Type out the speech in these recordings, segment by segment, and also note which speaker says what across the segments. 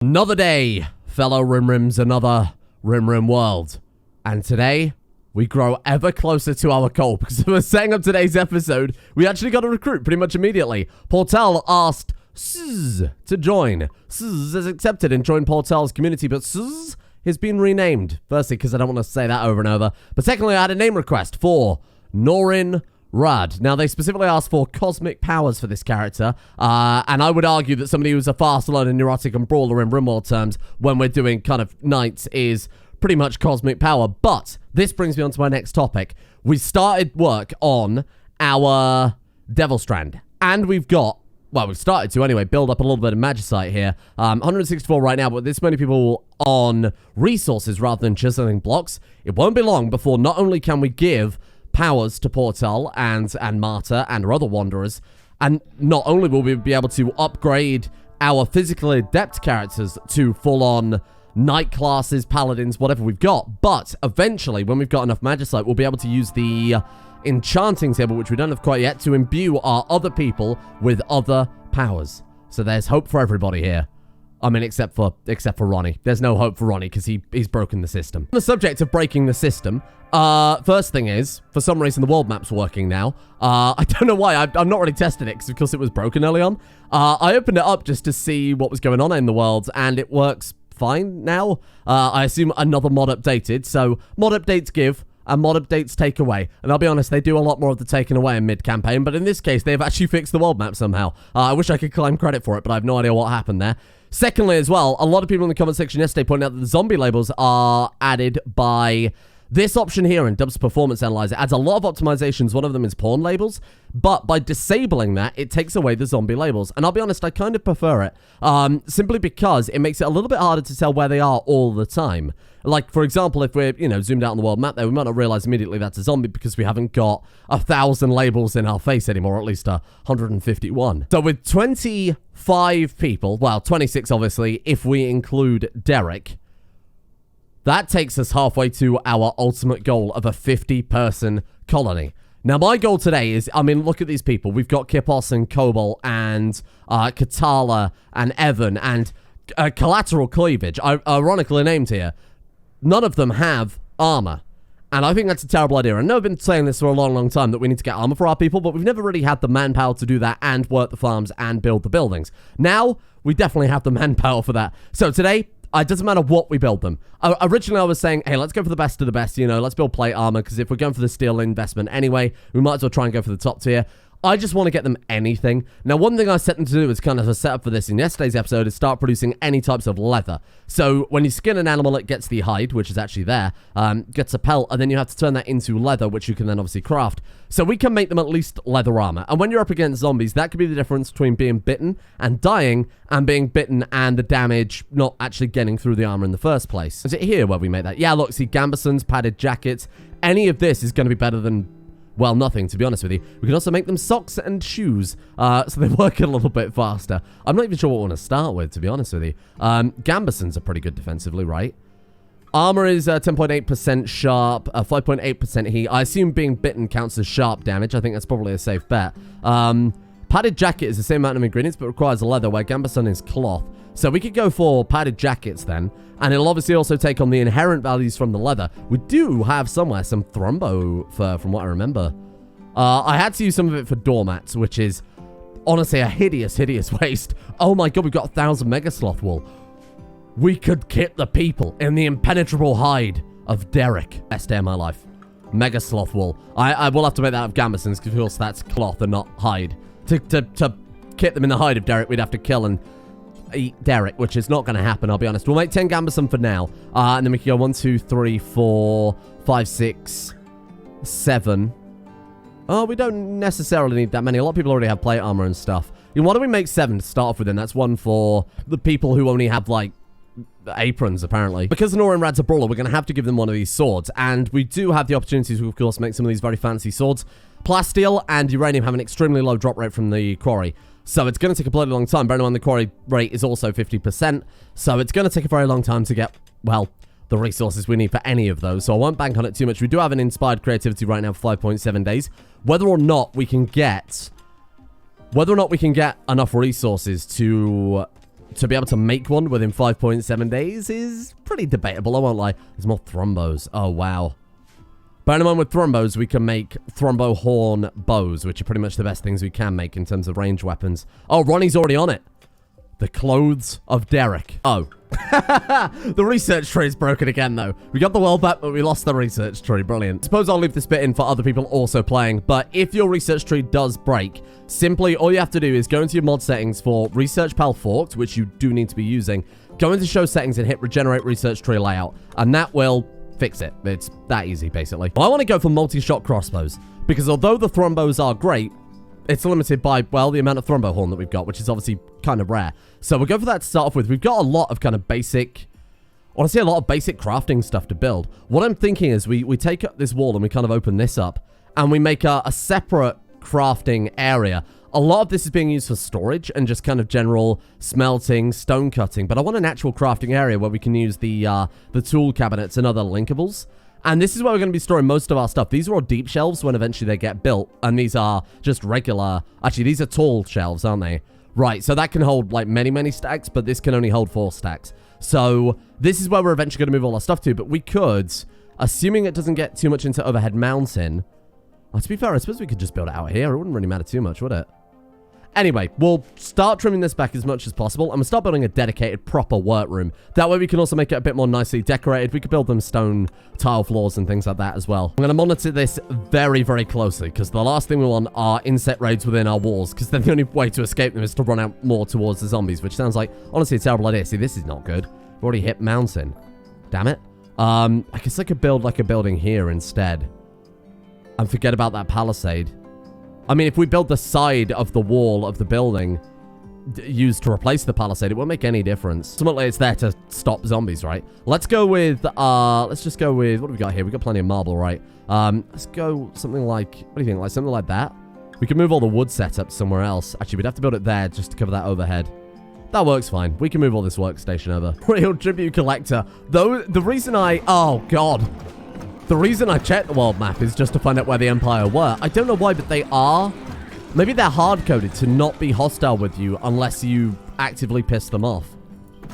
Speaker 1: Another day, fellow Rimrims, another Rim world. And today, we grow ever closer to our goal, because we're setting up today's episode, we actually got to recruit pretty much immediately. Portale asked Sz to join. Sz has accepted and joined Portale's community, but Sz has been renamed. Firstly, because I don't want to say that over and over. But secondly, I had a name request for Norin Rad. Now, they specifically asked for cosmic powers for this character, and I would argue that somebody who's a fast learner, neurotic, and brawler in RimWorld terms, when we're doing kind of knights, is pretty much cosmic power. But this brings me on to my next topic. We started work on our Devil Strand, and we've started to anyway, build up a little bit of magicite here. 164 right now, but this many people on resources rather than chiseling blocks. It won't be long before not only can we give powers to Portale and Martyr and our other wanderers, and not only will we be able to upgrade our physically adept characters to full-on knight classes, paladins, whatever we've got, but eventually, when we've got enough magicite, we'll be able to use the enchanting table, which we don't have quite yet, to imbue our other people with other powers. So there's hope for everybody here. I mean, except for Ronny. There's no hope for Ronny because he's broken the system. On the subject of breaking the system, first thing is, for some reason, the world map's working now. I don't know why. I've not really tested it because it was broken early on. I opened it up just to see what was going on in the world, and it works fine now. I assume another mod updated. So mod updates give, and mod updates take away. And I'll be honest, they do a lot more of the taking away in mid-campaign, but in this case, they've actually fixed the world map somehow. I wish I could claim credit for it, but I have no idea what happened there. Secondly, as well, a lot of people in the comment section yesterday pointed out that the zombie labels are added by this option here in Dub's Performance Analyzer. It adds a lot of optimizations. One of them is pawn labels, but by disabling that, it takes away the zombie labels. And I'll be honest, I kind of prefer it, simply because it makes it a little bit harder to tell where they are all the time. Like, for example, if we're, zoomed out on the world map there, we might not realize immediately that's a zombie because we haven't got 1,000 labels in our face anymore, or at least 151. So with 25 people, well, 26 obviously, if we include Derrick, that takes us halfway to our ultimate goal of a 50-person colony. Now, my goal today is, look at these people. We've got Kipos and Cobalt and Katala and Evan and Collateral Cleavage, ironically named here. None of them have armor. And I think that's a terrible idea. I know I've been saying this for a long, long time, that we need to get armor for our people, but we've never really had the manpower to do that and work the farms and build the buildings. Now, we definitely have the manpower for that. So today, it doesn't matter what we build them. Originally, I was saying, hey, let's go for the best of the best, let's build plate armor, because if we're going for the steel investment anyway, we might as well try and go for the top tier. I just want to get them anything. Now, one thing I set them to do is kind of a setup for this in yesterday's episode is start producing any types of leather. So when you skin an animal, it gets the hide, which is actually there, gets a pelt, and then you have to turn that into leather, which you can then obviously craft. So we can make them at least leather armor. And when you're up against zombies, that could be the difference between being bitten and dying and being bitten and the damage not actually getting through the armor in the first place. Is it here where we make that? Yeah, look, see, gambesons, padded jackets. Any of this is going to be better than, well, nothing, to be honest with you. We can also make them socks and shoes, so they work a little bit faster. I'm not even sure what I want to start with, to be honest with you. Gambesons are pretty good defensively, right? Armor is 10.8% sharp, 5.8% heat. I assume being bitten counts as sharp damage. I think that's probably a safe bet. Padded jacket is the same amount of ingredients, but requires leather, where gambeson is cloth. So we could go for padded jackets then, and it'll obviously also take on the inherent values from the leather. We do have somewhere some thrombo fur, from what I remember. I had to use some of it for doormats, which is honestly a hideous, hideous waste. Oh my god, we've got 1,000 mega sloth wool. We could kit the people in the impenetrable hide of Derrick. Best day of my life. Mega sloth wool. I will have to make that out of gambesons, because of course that's cloth and not hide. To kit them in the hide of Derrick, we'd have to kill and eat Derrick, which is not going to happen, I'll be honest. We'll make 10 gambeson for now, and then we can go 1, 2, 3, 4, 5, 6, 7. Oh, we don't necessarily need that many. A lot of people already have plate armor and stuff. Why don't we make 7 to start off with, then? That's 1 for the people who only have, like, aprons, apparently. Because Norin Rad's a brawler, we're going to have to give them one of these swords, and we do have the opportunity to, of course, make some of these very fancy swords. Plasteel and uranium have an extremely low drop rate from the quarry, so it's going to take a bloody long time. Bear in mind the quarry rate is also 50%, so it's going to take a very long time to get, well, the resources we need for any of those, so I won't bank on it too much. We do have an inspired creativity right now for 5.7 days. Whether or not we can get enough resources to to be able to make one within 5.7 days is pretty debatable, I won't lie. There's more thrombos. Oh, wow. Bear in mind, with thrombos, we can make thrombo horn bows, which are pretty much the best things we can make in terms of range weapons. Oh, Ronny's already on it. The clothes of Derrick. Oh. The research tree is broken again, though. We got the world back, but we lost the research tree. Brilliant. Suppose I'll leave this bit in for other people also playing, but if your research tree does break, simply all you have to do is go into your mod settings for Research Pal Forked, which you do need to be using, go into show settings and hit regenerate research tree layout, and that will fix it. It's that easy, basically. I want to go for multi-shot crossbows, because although the thrombos are great, it's limited by, well, the amount of thrombo horn that we've got, which is obviously kind of rare. So we'll go for that to start off with. We've got a lot of kind of basic, honestly, a lot of basic crafting stuff to build. What I'm thinking is we take up this wall and we kind of open this up, and we make a separate crafting area. A lot of this is being used for storage and just kind of general smelting, stone cutting, but I want an actual crafting area where we can use the tool cabinets and other linkables. And this is where we're going to be storing most of our stuff. These are all deep shelves when eventually they get built. And these are just regular... Actually, these are tall shelves, aren't they? Right, so that can hold, like, many, many stacks, but this can only hold 4 stacks. So this is where we're eventually going to move all our stuff to. But we could, assuming it doesn't get too much into Overhead Mountain... to be fair, I suppose we could just build it out here. It wouldn't really matter too much, would it? Anyway, we'll start trimming this back as much as possible, and we'll start building a dedicated, proper workroom. That way we can also make it a bit more nicely decorated. We could build them stone tile floors and things like that as well. I'm going to monitor this very, very closely, because the last thing we want are insect raids within our walls, because then the only way to escape them is to run out more towards the zombies, which sounds like, honestly, a terrible idea. See, this is not good. We've already hit mountain. Damn it. I guess I could build, like, a building here instead, and forget about that palisade. I mean, if we build the side of the wall of the building used to replace the palisade, it won't make any difference. Ultimately, it's there to stop zombies, right? Let's go with, let's just go with, what do we got here? We've got plenty of marble, right? Let's go something like, what do you think? Like something like that? We can move all the wood setup somewhere else. Actually, we'd have to build it there just to cover that overhead. That works fine. We can move all this workstation over. Real tribute collector. Though, the reason oh, God. The reason I checked the world map is just to find out where the Empire were. I don't know why, but they are. Maybe they're hard-coded to not be hostile with you unless you actively piss them off.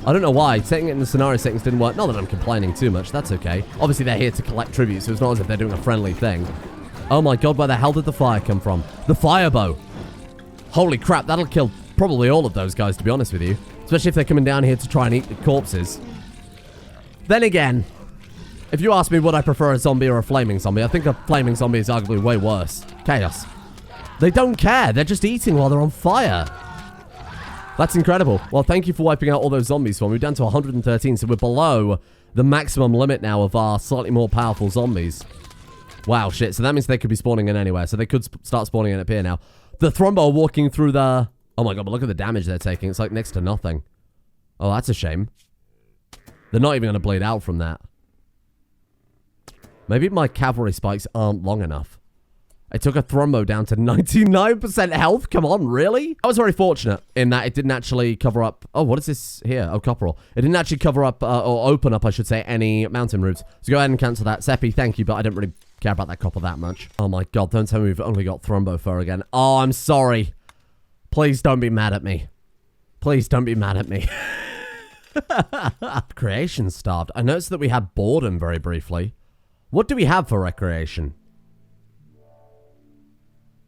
Speaker 1: I don't know why. Setting it in the scenario settings didn't work. Not that I'm complaining too much. That's okay. Obviously, they're here to collect tribute, so it's not as if they're doing a friendly thing. Oh my God, where the hell did the fire come from? The fire bow. Holy crap, that'll kill probably all of those guys, to be honest with you. Especially if they're coming down here to try and eat the corpses. Then again... if you ask me would I prefer a zombie or a flaming zombie, I think a flaming zombie is arguably way worse. Chaos. They don't care. They're just eating while they're on fire. That's incredible. Well, thank you for wiping out all those zombies for me. We're down to 113, so we're below the maximum limit now of our slightly more powerful zombies. Wow, shit. So that means they could be spawning in anywhere. So they could start spawning in up here now. The Thrombo are walking through the... oh my God, but look at the damage they're taking. It's like next to nothing. Oh, that's a shame. They're not even going to bleed out from that. Maybe my cavalry spikes aren't long enough. I took a Thrombo down to 99% health. Come on, really? I was very fortunate in that it didn't actually cover up... oh, what is this here? Oh, copperall. It didn't actually cover up, or open up, I should say, any mountain routes. So go ahead and cancel that. Seppi, thank you, but I don't really care about that copper that much. Oh my God, don't tell me we've only got Thrombo fur again. Oh, I'm sorry. Please don't be mad at me. Please don't be mad at me. Creation starved. I noticed that we had boredom very briefly. What do we have for recreation?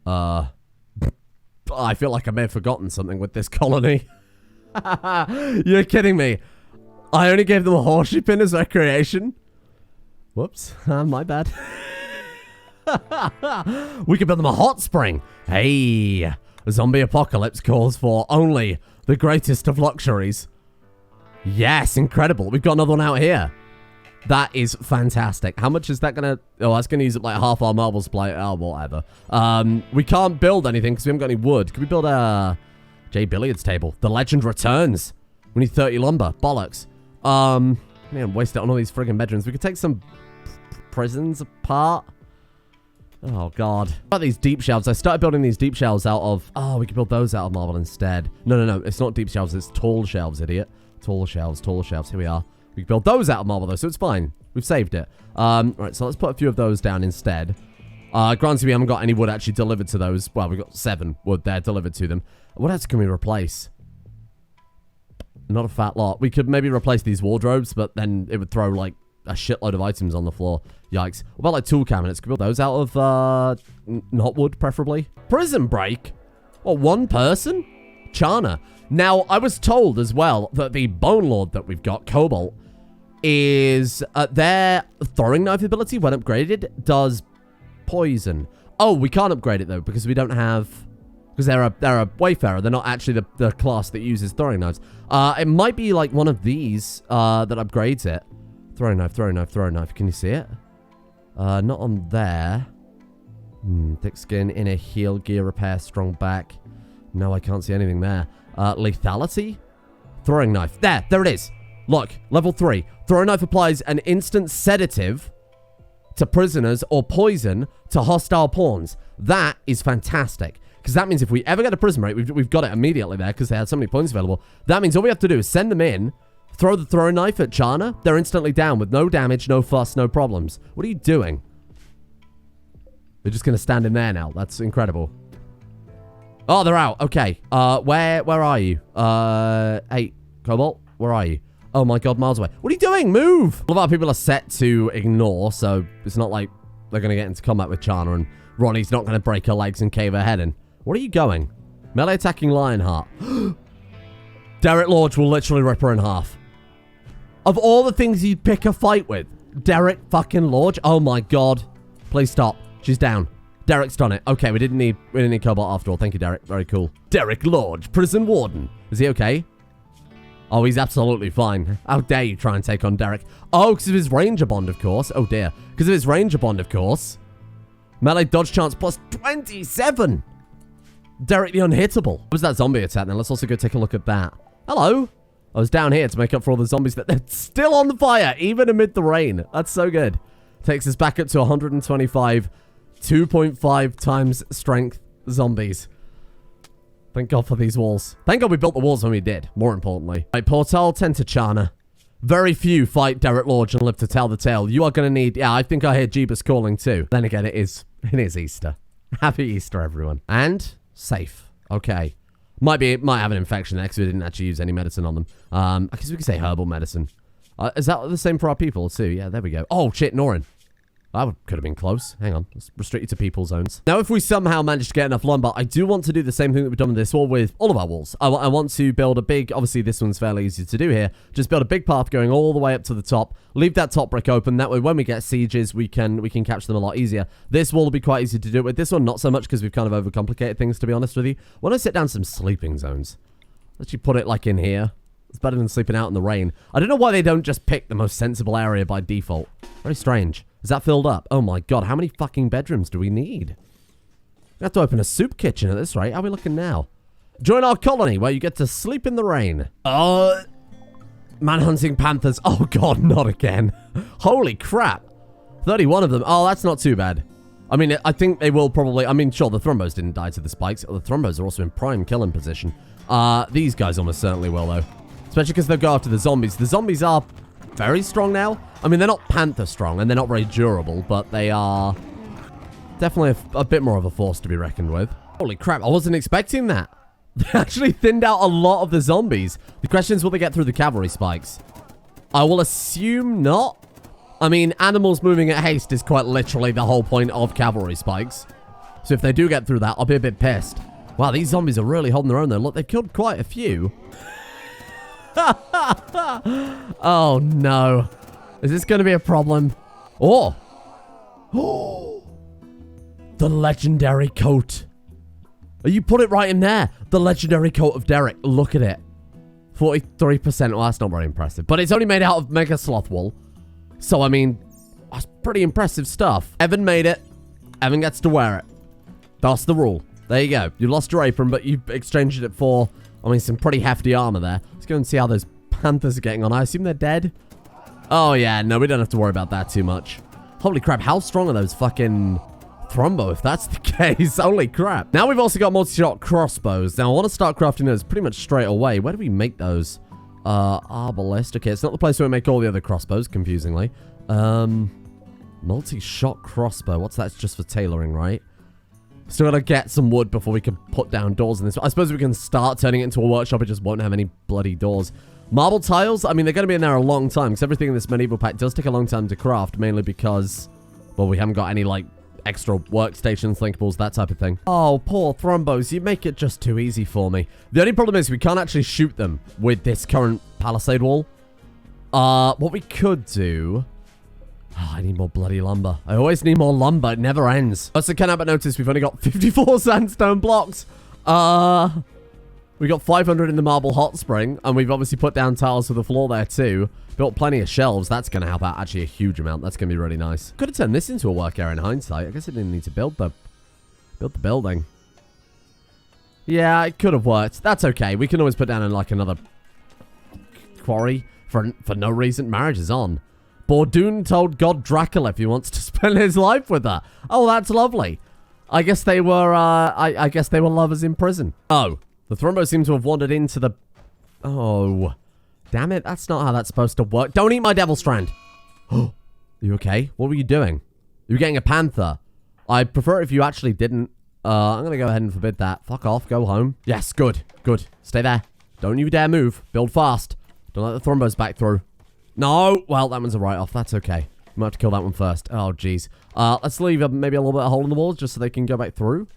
Speaker 1: I feel like I may have forgotten something with this colony. You're kidding me. I only gave them a horseshoe pin as recreation. Whoops. My bad. We could build them a hot spring. Hey, a zombie apocalypse calls for only the greatest of luxuries. Yes, incredible. We've got another one out here. That is fantastic. How much is that going to... oh, that's going to use up like half our marble supply. Oh, whatever. We can't build anything because we haven't got any wood. Can we build a... J Billiards table? The legend returns. We need 30 lumber. Bollocks. Man, waste it on all these friggin' bedrooms. We could take some prisons apart. Oh, God. What about these deep shelves? I started building these deep shelves out of... oh, we could build those out of marble instead. No. It's not deep shelves. It's tall shelves, idiot. Tall shelves. Here we are. We can build those out of marble, though, so it's fine. We've saved it. Right, so let's put a few of those down instead. Granted, we haven't got any wood actually delivered to those. Well, we've got 7 wood there delivered to them. What else can we replace? Not a fat lot. We could maybe replace these wardrobes, but then it would throw, like, a shitload of items on the floor. Yikes. What about, like, tool cabinets? Could we build those out of, not wood, preferably? Prison break? What, one person? Chana. Now, I was told as well that the Bone Lord that we've got, Cobalt, is their throwing knife ability, when upgraded, does poison. Oh, we can't upgrade it, though, because we don't have... Because they're a Wayfarer. They're not actually the class that uses throwing knives. It might be, like, one of these that upgrades it. Throwing knife, throwing knife, throwing knife. Can you see it? Not on there. Thick skin, inner heel, gear repair, strong back. No, I can't see anything there. Lethality? Throwing knife. There it is. Look, level 3. Throwing knife applies an instant sedative to prisoners or poison to hostile pawns. That is fantastic. Because that means if we ever get a prison break, we've got it immediately there because they had so many points available. That means all we have to do is send them in, throw the throwing knife at Chana. They're instantly down with no damage, no fuss, no problems. What are you doing? They're just going to stand in there now. That's incredible. Oh, they're out. Okay. Where are you? Hey, Cobalt, where are you? Oh my god, miles away. What are you doing? Move! A lot of our people are set to ignore, so it's not like they're going to get into combat with Chana and Ronny's not going to break her legs and cave her head in. Where are you going? Melee attacking Lionheart. Derrick Lodge will literally rip her in half. Of all the things you'd pick a fight with, Derrick fucking Lodge? Oh my god. Please stop. She's down. Derrick's done it. Okay, we didn't need Cobalt after all. Thank you, Derrick. Very cool. Derrick Lodge, prison warden. Is he okay? Oh, he's absolutely fine. How dare you try and take on Derrick? Oh, because of his ranger bond, of course. Oh, dear. Because of his ranger bond, of course. Melee dodge chance plus 27. Derrick the unhittable. What was that zombie attack then? Let's also go take a look at that. Hello. I was down here to make up for all the zombies that they're still on the fire, even amid the rain. That's so good. Takes us back up to 125, 2.5 times strength zombies. Thank God for these walls. Thank God we built the walls when we did, more importantly. Right, Portale, 10 to Chana. Very few fight Derrick Lodge and live to tell the tale. You are going to need... Yeah, I think I hear Jeebus calling too. Then again, it is Easter. Happy Easter, everyone. And safe. Okay. Might have an infection there because we didn't actually use any medicine on them. I guess we could say herbal medicine. Is that the same for our people too? Yeah, there we go. Oh, shit, Norin. That could have been close. Hang on. Let's restrict it to people zones. Now, if we somehow manage to get enough lumber, I do want to do the same thing that we've done with this wall with all of our walls. I want to build a big... Obviously, this one's fairly easy to do here. Just build a big path going all the way up to the top. Leave that top brick open. That way, when we get sieges, we can catch them a lot easier. This wall will be quite easy to do with. This one, not so much because we've kind of overcomplicated things, to be honest with you. When I sit down some sleeping zones, let's you put it like in here. It's better than sleeping out in the rain. I don't know why they don't just pick the most sensible area by default. Very strange. Is that filled up? Oh my god, how many fucking bedrooms do we need? We have to open a soup kitchen at this rate. How are we looking now? Join our colony where you get to sleep in the rain. Manhunting panthers. Oh god, not again. Holy crap. 31 of them. Oh, that's not too bad. I mean, I think they will probably... I mean, sure, the thrombos didn't die to the spikes. The thrombos are also in prime killing position. These guys almost certainly will, though. Especially because they'll go after the zombies. The zombies are very strong now. I mean, they're not panther strong, and they're not very durable, but they are definitely a bit more of a force to be reckoned with. Holy crap, I wasn't expecting that. They actually thinned out a lot of the zombies. The question is, will they get through the cavalry spikes? I will assume not. I mean, animals moving at haste is quite literally the whole point of cavalry spikes. So if they do get through that, I'll be a bit pissed. Wow, these zombies are really holding their own, though. Look, they've killed quite a few. Oh, no. Is this going to be a problem? Oh. Oh. The legendary coat. You put it right in there. The legendary coat of Derrick. Look at it. 43%. Well, that's not very impressive. But it's only made out of mega sloth wool. So, I mean, that's pretty impressive stuff. Evan made it. Evan gets to wear it. That's the rule. There you go. You lost your apron, but you exchanged it for, I mean, some pretty hefty armor there. Let's go and see how those panthers are getting on. I assume they're dead. Oh, yeah. No, we don't have to worry about that too much. Holy crap. How strong are those fucking thrombo, if that's the case? Holy crap. Now we've also got multi-shot crossbows. Now, I want to start crafting those pretty much straight away. Where do we make those? Arbalest. Okay, it's not the place where we make all the other crossbows, confusingly. Multi-shot crossbow. What's that? It's just for tailoring, right? Still gotta get some wood before we can put down doors in this. I suppose we can start turning it into a workshop. It just won't have any bloody doors. Marble tiles, I mean, they're going to be in there a long time, because everything in this medieval pack does take a long time to craft, mainly because, well, we haven't got any, like, extra workstations, thinkables, that type of thing. Oh, poor Thrombos, you make it just too easy for me. The only problem is we can't actually shoot them with this current palisade wall. What we could do... Oh, I need more bloody lumber. I always need more lumber. It never ends. Also, can't help but notice we've only got 54 sandstone blocks. We got 500 in the marble hot spring, and we've obviously put down tiles for the floor there too. Built plenty of shelves. That's going to help out actually a huge amount. That's going to be really nice. Could have turned this into a work area in hindsight. I guess I didn't need to build the building. Yeah, it could have worked. That's okay. We can always put down in like another quarry for no reason. Marriage is on. Bordoon told God Dracula if he wants to spend his life with her. Oh, that's lovely. I guess they were, I guess they were lovers in prison. Oh, the Thrombo seemed to have wandered into the... Oh, damn it. That's not how that's supposed to work. Don't eat my devil strand. Oh, you okay? What were you doing? You were getting a panther. I'd prefer it if you actually didn't. I'm going to go ahead and forbid that. Fuck off. Go home. Yes, good. Good. Stay there. Don't you dare move. Build fast. Don't let the Thrombos back through. No. Well, that one's a write-off. That's okay. Might have to kill that one first. Oh, jeez. Let's leave maybe a little bit of a hole in the walls just so they can go back through.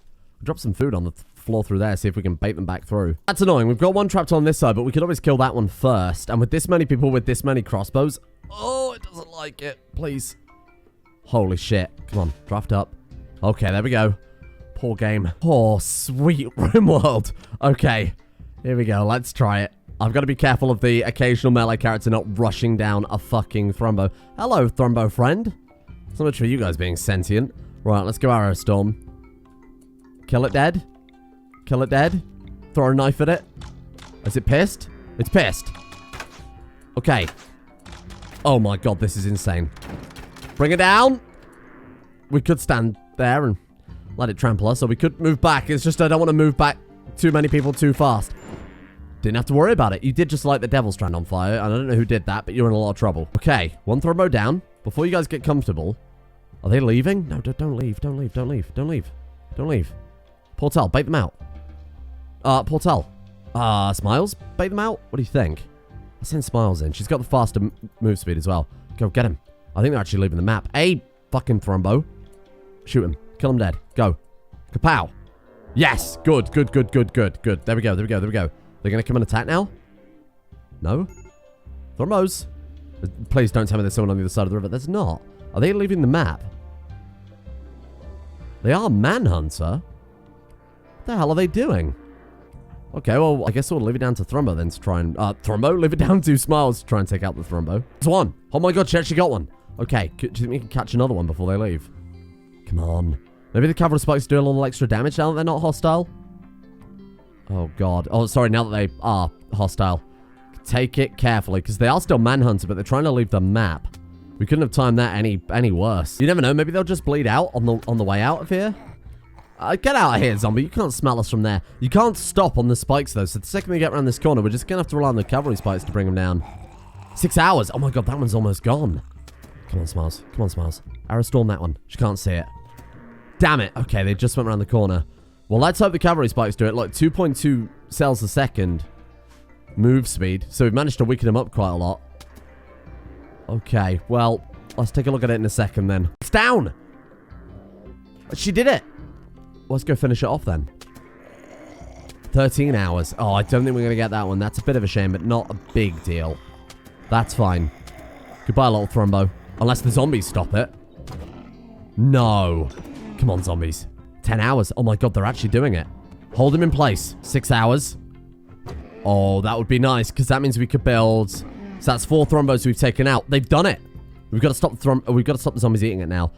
Speaker 1: Drop some food on the floor through there, see if we can bait them back through. That's annoying. We've got one trapped on this side, but we could always kill that one first. And with this many people with this many crossbows... Oh, it doesn't like it. Please. Holy shit. Come on. Draft up. Okay, there we go. Poor game. Oh, sweet RimWorld. Okay. Here we go. Let's try it. I've got to be careful of the occasional melee character not rushing down a fucking Thrombo. Hello, Thrombo friend. So much for you guys being sentient. Right, let's go Arrow Storm. Kill it dead. Kill it dead. Throw a knife at it. Is it pissed? It's pissed. Okay. Oh my god, this is insane. Bring it down. We could stand there and let it trample us, or we could move back. It's just I don't want to move back too many people too fast. Didn't have to worry about it. You did just light the devil strand on fire, and I don't know who did that, but you're in a lot of trouble. Okay, one Thrombo down. Before you guys get comfortable. Are they leaving? No, don't leave. Don't leave. Don't leave. Don't leave. Don't leave. Portale, bait them out. Portale. Smiles, bait them out? What do you think? I send Smiles in. She's got the faster move speed as well. Go, get him. I think they're actually leaving the map. Hey, fucking Thrombo. Shoot him. Kill him dead. Go. Kapow. Yes. Good, good, good, good, good, good. There we go, there we go, there we go. They're going to come and attack now? No? Thrombos. Please don't tell me there's someone on the other side of the river. There's not. Are they leaving the map? They are Manhunter. What the hell are they doing? Okay, well, I guess we'll leave it down to Thrombo then to try and... Thrombo? Leave it down to Smiles to try and take out the Thrombo. There's one. Oh my god, she actually got one. Okay, do you think we can catch another one before they leave? Come on. Maybe the cavalry spikes do a little extra damage now that they're not hostile? Oh god. Oh, sorry, now that they are hostile. Take it carefully, because they are still Manhunter, but they're trying to leave the map. We couldn't have timed that any worse. You never know, maybe they'll just bleed out on the way out of here. Get out of here, zombie. You can't smell us from there. You can't stop on the spikes, though. So the second we get around this corner, we're just going to have to rely on the cavalry spikes to bring them down. 6 hours. Oh, my God. That one's almost gone. Come on, Smiles. Come on, Smiles. Arrow Storm that one. She can't see it. Damn it. Okay, they just went around the corner. Well, let's hope the cavalry spikes do it. Look, 2.2 cells a second move speed. So we've managed to weaken them up quite a lot. Okay, well, let's take a look at it in a second then. It's down. She did it. Let's go finish it off then. 13 hours. Oh, I don't think we're going to get that one. That's a bit of a shame, but not a big deal. That's fine. Goodbye, little Thrombo. Unless the zombies stop it. No. Come on, zombies. 10 hours. Oh my god, they're actually doing it. Hold him in place. 6 hours. Oh, that would be nice, because that means we could build... So that's 4 Thrombos we've taken out. They've done it. We've got to stop the zombies eating it now.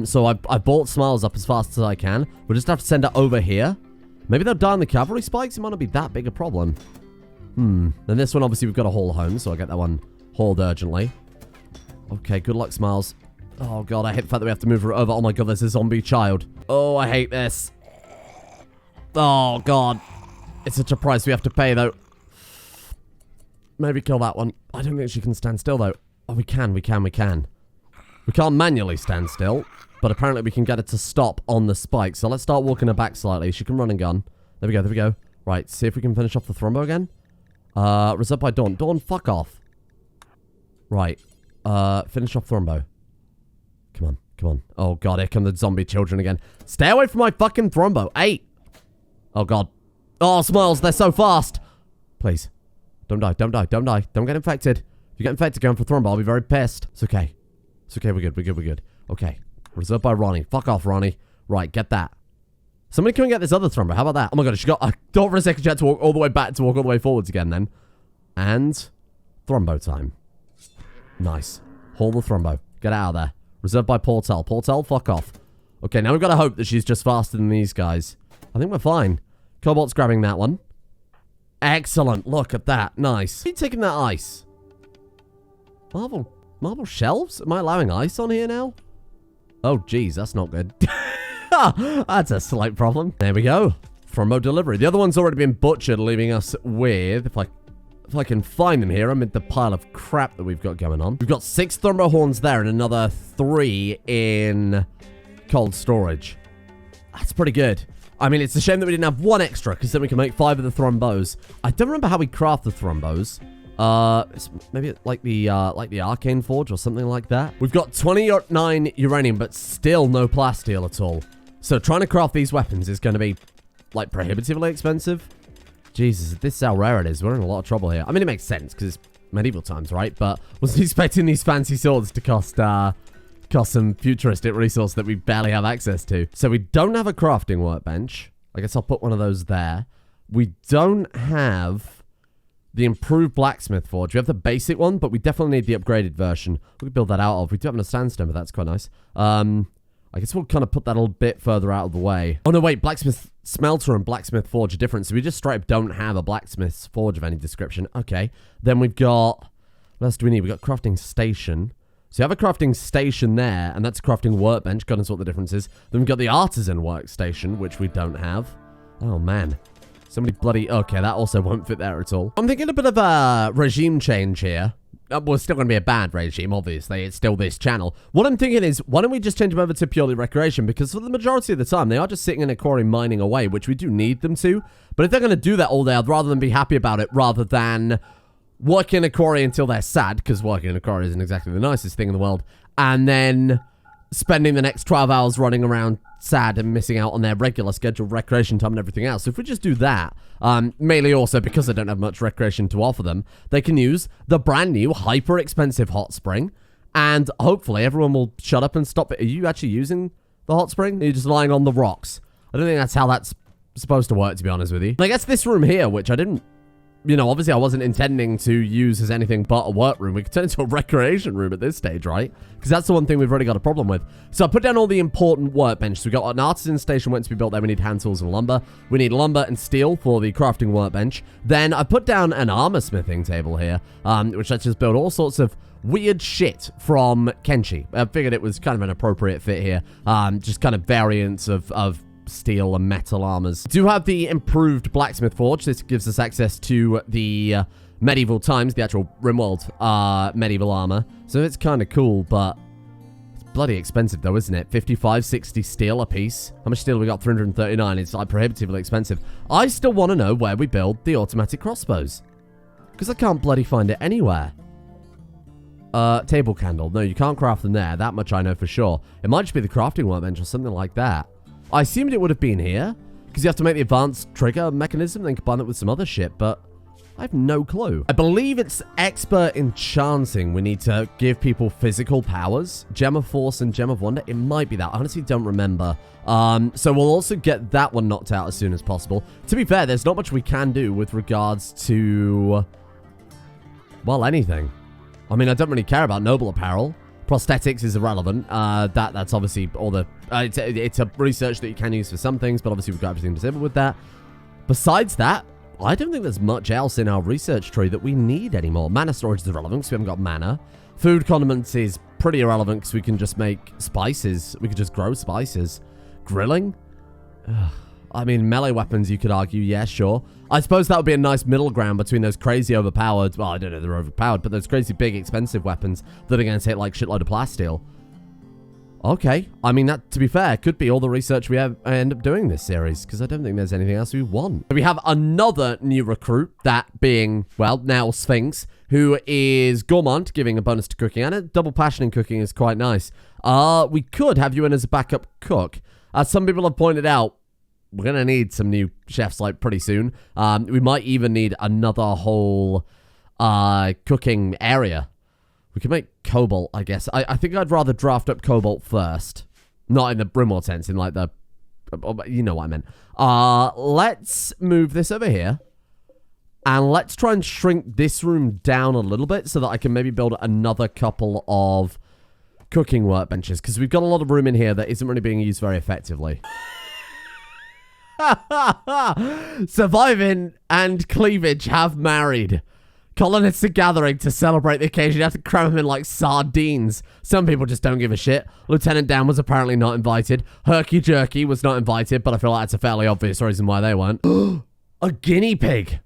Speaker 1: So I brought Smiles up as fast as I can. We'll just have to send it over here. Maybe they'll die on the cavalry spikes. It might not be that big a problem. Then this one, obviously, we've got to haul home. So I'll get that one hauled urgently. Okay, good luck, Smiles. Oh, God, I hate the fact that we have to move her over. Oh, my God, there's a zombie child. Oh, I hate this. Oh, God. It's such a price we have to pay, though. Maybe kill that one. I don't think she can stand still, though. Oh, we can. We can't manually stand still, but apparently we can get it to stop on the spike. So let's start walking her back slightly. She can run and gun. There we go. Right, see if we can finish off the Thrombo again. Reserved by Dawn. Dawn, fuck off. Right. Finish off Thrombo. Come on, come on. Oh, God, here come the zombie children again. Stay away from my fucking Thrombo. Hey! Oh, God. Oh, Smiles, they're so fast. Please. Don't die, don't die, don't die. Don't get infected. If you get infected going for Thrombo, I'll be very pissed. It's okay. It's okay, we're good, we're good, we're good. Okay. Reserved by Ronny. Fuck off, Ronny. Right, get that. Somebody come and get this other Thrombo. How about that? Oh my god, she got... I thought for a second she had to walk all the way back to walk all the way forwards again then. And... Thrombo time. Nice. Haul the Thrombo. Get out of there. Reserved by Portale. Portale, fuck off. Okay, now we've got to hope that she's just faster than these guys. I think we're fine. Cobalt's grabbing that one. Excellent. Look at that. Nice. Are you taking that ice? Marble shelves? Am I allowing ice on here now? Oh, geez. That's not good. That's a slight problem. There we go. Thrombo delivery. The other one's already been butchered, leaving us with... If I can find them here amid the pile of crap that we've got going on. We've got 6 Thrombo horns there and another 3 in cold storage. That's pretty good. I mean, it's a shame that we didn't have 1 extra, because then we can make 5 of the Thrombos. I don't remember how we craft the Thrombos. It's maybe like the Arcane Forge or something like that. We've got 29 uranium, but still no plasteel at all. So trying to craft these weapons is going to be, like, prohibitively expensive. Jesus, if this is how rare it is, we're in a lot of trouble here. I mean, it makes sense, because it's medieval times, right? But wasn't expecting these fancy swords to cost some futuristic resource that we barely have access to. So we don't have a crafting workbench. I guess I'll put one of those there. We don't have the improved blacksmith forge. We have the basic one, but we definitely need the upgraded version. We can build that out of. We do have a sandstone, but that's quite nice. I guess we'll kind of put that a little bit further out of the way. Oh, no, wait. Blacksmith smelter and blacksmith forge are different. So we just straight up don't have a blacksmith's forge of any description. Okay. Then we've got... What else do we need? We've got crafting station. So you have a crafting station there, and that's a crafting workbench. God knows what the difference is. Then we've got the artisan workstation, which we don't have. Oh, man. So many bloody... Okay, that also won't fit there at all. I'm thinking a bit of a regime change here. Well, it's still going to be a bad regime, obviously. It's still this channel. What I'm thinking is, why don't we just change them over to purely recreation? Because for the majority of the time, they are just sitting in a quarry mining away, which we do need them to. But if they're going to do that all day, I'd rather than be happy about it, rather than work in a quarry until they're sad, because working in a quarry isn't exactly the nicest thing in the world, and then spending the next 12 hours running around sad and missing out on their regular scheduled recreation time and everything else. So if we just do that, mainly also because I don't have much recreation to offer them, they can use the brand new hyper expensive hot spring, and hopefully everyone will shut up and stop it. Are you actually using the hot spring? Are you just lying on the rocks? I don't think that's how that's supposed to work, to be honest with you. I guess this room here, which I didn't... You know, obviously I wasn't intending to use as anything but a workroom. We could turn it into a recreation room at this stage, right? Because that's the one thing we've already got a problem with. So I put down all the important workbenches. We've got an artisan station waiting to be built there. We need hand tools and lumber. We need lumber and steel for the crafting workbench. Then I put down an armor smithing table here, which lets us build all sorts of weird shit from Kenshi. I figured it was kind of an appropriate fit here. Just kind of variants of steel and metal armors. Do have the improved blacksmith forge. This gives us access to the medieval times, the actual RimWorld medieval armor. So it's kind of cool, but it's bloody expensive though, isn't it? 55, 60 steel a piece. How much steel have we got? 339. It's like prohibitively expensive. I still want to know where we build the automatic crossbows, because I can't bloody find it anywhere. Table candle. No, you can't craft them there. That much I know for sure. It might just be the crafting workbench or something like that. I assumed it would have been here, because you have to make the advanced trigger mechanism, then combine it with some other shit, but I have no clue. I believe it's expert enchanting. We need to give people physical powers. Gem of Force and Gem of Wonder. It might be that. I honestly don't remember. So we'll also get that one knocked out as soon as possible. To be fair, there's not much we can do with regards to, well, anything. I mean, I don't really care about noble apparel. Prosthetics is irrelevant. That's obviously all the... it's a research that you can use for some things, but obviously we've got everything disabled with that. Besides that, I don't think there's much else in our research tree that we need anymore. Mana storage is irrelevant because we haven't got mana. Food condiments is pretty irrelevant because we can just make spices. We could just grow spices. Grilling? Ugh. I mean, melee weapons, you could argue, yeah, sure. I suppose that would be a nice middle ground between those crazy overpowered, well, I don't know if they're overpowered, but those crazy big expensive weapons that are going to take like shitload of plasteel. Okay. I mean, that, to be fair, could be all the research we end up doing this series, because I don't think there's anything else we want. We have another new recruit, that being, well, now Sphinx, who is gourmand, giving a bonus to cooking, and a double passion in cooking is quite nice. We could have you in as a backup cook. As some people have pointed out, we're going to need some new chefs, like, pretty soon. We might even need another whole cooking area. We can make Cobalt, I guess. I think I'd rather draft up Cobalt first. Not in the RimWorld sense, in like the... You know what I meant. Let's move this over here. And let's try and shrink this room down a little bit so that I can maybe build another couple of cooking workbenches. Because we've got a lot of room in here that isn't really being used very effectively. Surviving and Cleavage have married. Colonists are gathering to celebrate the occasion. You have to cram them in like sardines. Some people just don't give a shit. Lieutenant Dan was apparently not invited. Herky Jerky was not invited, but I feel like that's a fairly obvious reason why they weren't. A guinea pig.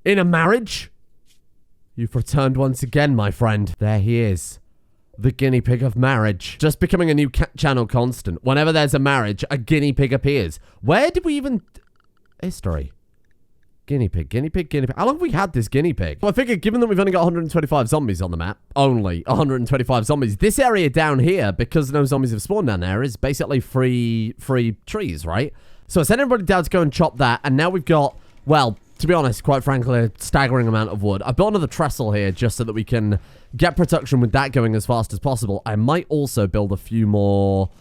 Speaker 1: In a marriage? You've returned once again, my friend. There he is. The guinea pig of marriage. Just becoming a new channel constant. Whenever there's a marriage, a guinea pig appears. Where did we even... History. Guinea pig, guinea pig, guinea pig. How long have we had this guinea pig? Well, I figured given that we've only got 125 zombies on the map, only 125 zombies, this area down here, because no zombies have spawned down there, is basically free trees, right? So I sent everybody down to go and chop that, and now we've got, well, to be honest, quite frankly, a staggering amount of wood. I built another trestle here just so that we can get production with that going as fast as possible. I might also build a few more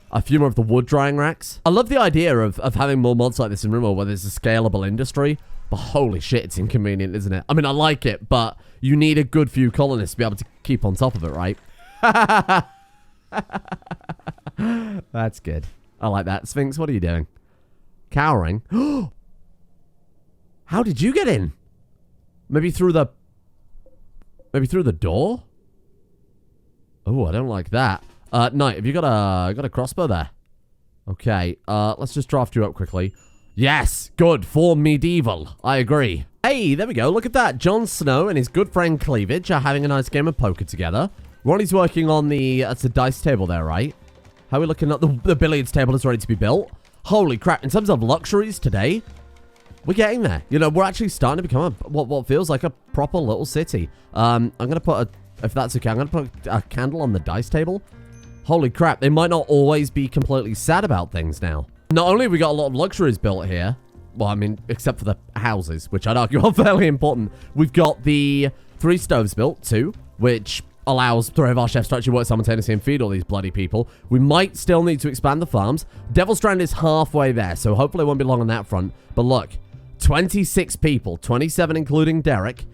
Speaker 1: of the wood drying racks. I love the idea of having more mods like this in RimWorld where there's a scalable industry. But holy shit, it's inconvenient, isn't it? I mean, I like it, but you need a good few colonists to be able to keep on top of it, right? That's good. I like that. Sphinx, what are you doing? Cowering? How did you get in? Maybe through the door? Oh, I don't like that. Knight, have you got a crossbow there? Okay, let's just draft you up quickly. Yes, good for medieval. I agree. Hey, there we go. Look at that. Jon Snow and his good friend Cleavage are having a nice game of poker together. Ronnie's working on that's a dice table there, right? How are we looking at the billiards table is ready to be built? Holy crap. In terms of luxuries today, we're getting there. You know, we're actually starting to become what feels like a proper little city. I'm going to put if that's okay, I'm going to put a candle on the dice table. Holy crap. They might not always be completely sad about things now. Not only have we got a lot of luxuries built here, well, I mean, except for the houses, which I'd argue are fairly important. We've got the 3 stoves built, too, which allows 3 of our chefs to actually work simultaneously and feed all these bloody people. We might still need to expand the farms. Devil's Strand is halfway there, so hopefully it won't be long on that front. But look, 26 people, 27 including Derrick.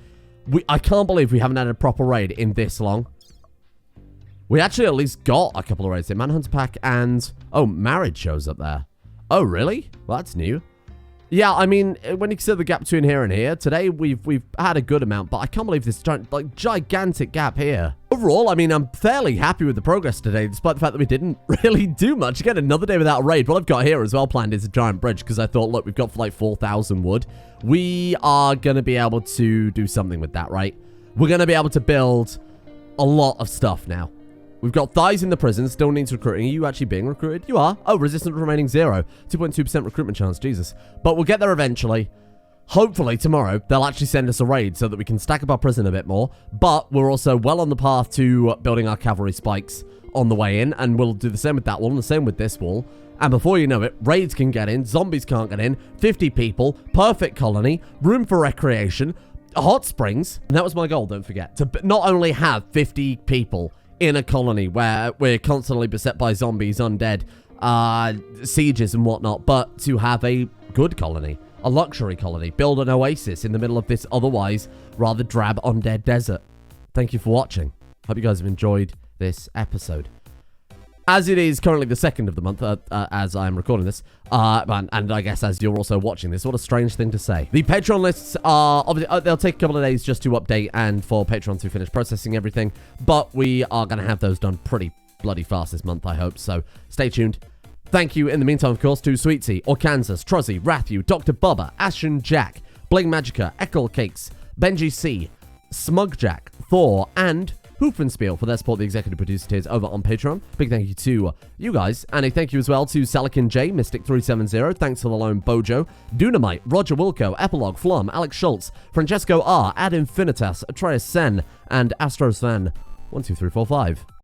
Speaker 1: I can't believe we haven't had a proper raid in this long. We actually at least got a couple of raids. Manhunt Pack and... Oh, Marriage shows up there. Oh, really? Well, that's new. Yeah, I mean, when you consider the gap between here and here, today we've had a good amount, but I can't believe this gigantic gap here. Overall, I mean, I'm fairly happy with the progress today, despite the fact that we didn't really do much. Again, another day without a raid. What I've got here as well planned is a giant bridge, because I thought, look, we've got like 4,000 wood. We are going to be able to do something with that, right? We're going to be able to build a lot of stuff now. We've got thighs in the prison, still needs recruiting. Are you actually being recruited? You are. Oh, resistance remaining 0. 2.2% recruitment chance, Jesus. But we'll get there eventually. Hopefully tomorrow, they'll actually send us a raid so that we can stack up our prison a bit more. But we're also well on the path to building our cavalry spikes on the way in. And we'll do the same with that wall and the same with this wall. And before you know it, raids can get in, zombies can't get in, 50 people, perfect colony, room for recreation, hot springs. And that was my goal, don't forget. To not only have 50 people in a colony where we're constantly beset by zombies, undead, sieges and whatnot, but to have a good colony, a luxury colony, build an oasis in the middle of this otherwise rather drab undead desert. Thank you for watching. Hope you guys have enjoyed this episode. As it is currently the 2nd of the month, as I'm recording this, and I guess as you're also watching this, what a strange thing to say. The Patreon lists are, obviously, they'll take a couple of days just to update and for Patreon to finish processing everything, but we are going to have those done pretty bloody fast this month, I hope, so stay tuned. Thank you in the meantime, of course, to Sweetsy, Orkansas, Truzzy, Rathu, Dr. Bubba, Ashen Jack, Bling Magica, Eckle Cakes, Benji C, Smugjack, Thor, and Hoofenspiel for their support, the executive producer tiers over on Patreon. Big thank you to you guys. And a thank you as well to Salakin J, Mystic370, thanks to the loan Bojo, Dunamite, Roger Wilco, Epilogue, Flum, Alex Schultz, Francesco R, Ad Infinitas, Atreus Sen, and Astrosven 12345.